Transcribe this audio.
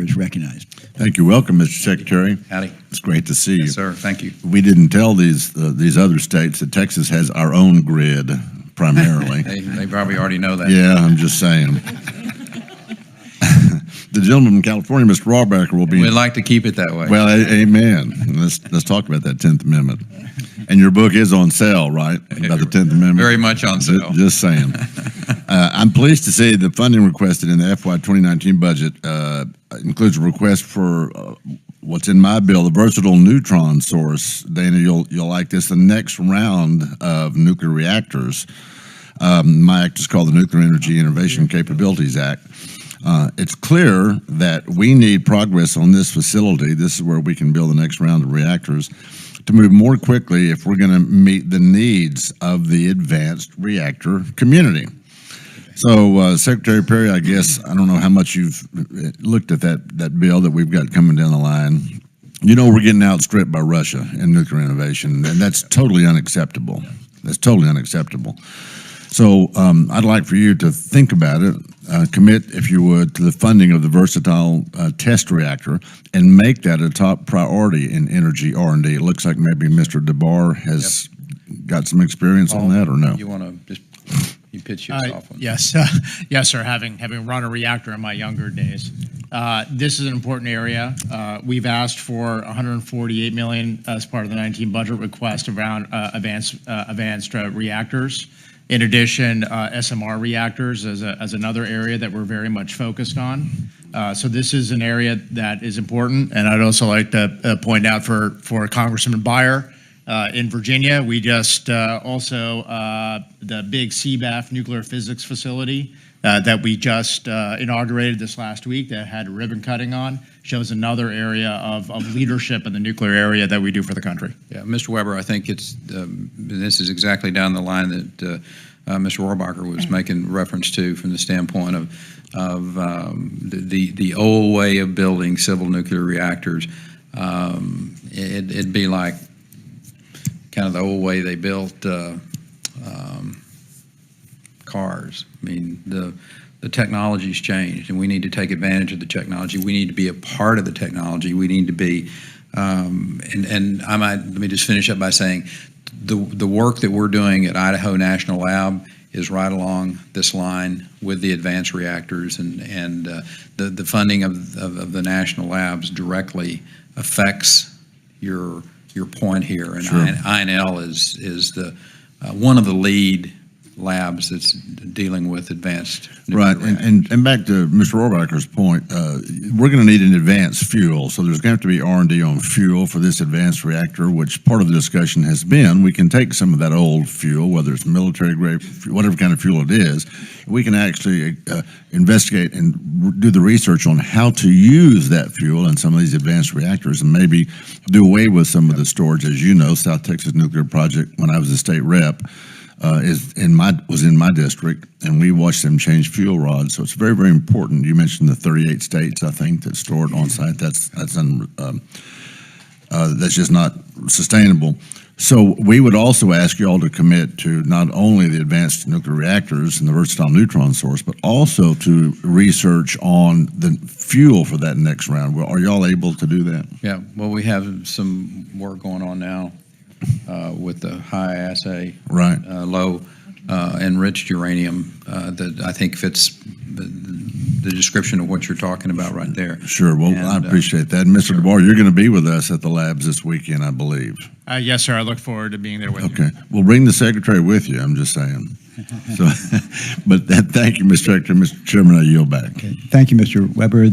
is recognized. Thank you. Welcome, Mr. Secretary. Howdy. It's great to see you. Yes, sir. Thank you. We didn't tell these other states that Texas has our own grid primarily. They probably already know that. Yeah, I'm just saying. The gentleman from California, Mr. Rawbacker, will be. We'd like to keep it that way. Well, amen. Let's talk about that 10th Amendment. And your book is on sale, right? About the 10th Amendment. Very much on sale. Just saying. I'm pleased to see the funding requested in the FY19 budget includes a request for what's in my bill, the versatile neutron source. Dana, you'll like this. The next round of nuclear reactors. My act is called the Nuclear Energy Innovation Capabilities Act. It's clear that we need progress on this facility. This is where we can build the next round of reactors to move more quickly if we're going to meet the needs of the advanced reactor community. So, Secretary Perry, I guess, I don't know how much you've looked at that bill that we've got coming down the line. You know, we're getting outstripped by Russia in nuclear innovation, and that's totally unacceptable. That's totally unacceptable. So I'd like for you to think about it, commit, if you would, to the funding of the versatile test reactor and make that a top priority in energy R&D. It looks like maybe Mr. DeBar has got some experience on that, or no? You want to just pitch yourself on Yes, yes, sir. Having run a reactor in my younger days, this is an important area. We've asked for $148 million as part of the 19 budget request around advanced reactors. In addition, SMR reactors as another area that we're very much focused on. So this is an area that is important, and I'd also like to point out for Congressman Beyer in Virginia, we just also the big CBAF nuclear physics facility that we just inaugurated this last week that had ribbon cutting on shows another area of leadership in the nuclear area that we do for the country. Yeah, Mr. Weber, I think it's this is exactly down the line that Mr. Rohrabacher was making reference to from the standpoint of the old way of building civil nuclear reactors. It'd be like kind of the old way they built cars. I mean, the technology's changed, and we need to take advantage of the technology. We need to be a part of the technology. We need to be, and let me just finish up by saying, the work that we're doing at Idaho National Lab is right along this line with the advanced reactors, and the funding of the national labs directly affects your point here. And sure. INL is the one of the lead labs that's dealing with advanced right, and back to Mr. Rohrabacher's point, we're going to need an advanced fuel, so there's going to have to be R&D on fuel for this advanced reactor, which part of the discussion has been we can take some of that old fuel, whether it's military grade, whatever kind of fuel it is, we can actually investigate and do the research on how to use that fuel in some of these advanced reactors and maybe do away with some of the storage. As you know, South Texas Nuclear Project, when I was a state rep, was in my district, and we watched them change fuel rods. So it's very, very important. You mentioned the 38 states, I think, that store it on site. That's just not sustainable. So we would also ask you all to commit to not only the advanced nuclear reactors and the versatile neutron source, but also to research on the fuel for that next round. Are y'all able to do that? Yeah. Well, we have some work going on now. With the high assay, right, low enriched uranium that I think fits the description of what you're talking about right there. Sure. Well, I appreciate that. And Mr. DeBar, you're going to be with us at the labs this weekend, I believe. Yes, sir. I look forward to being there with you. Okay. Well, bring the secretary with you. I'm just saying. So, but thank you, Mr. Secretary. Mr. Chairman, I yield back. Okay. Thank you, Mr. Weber.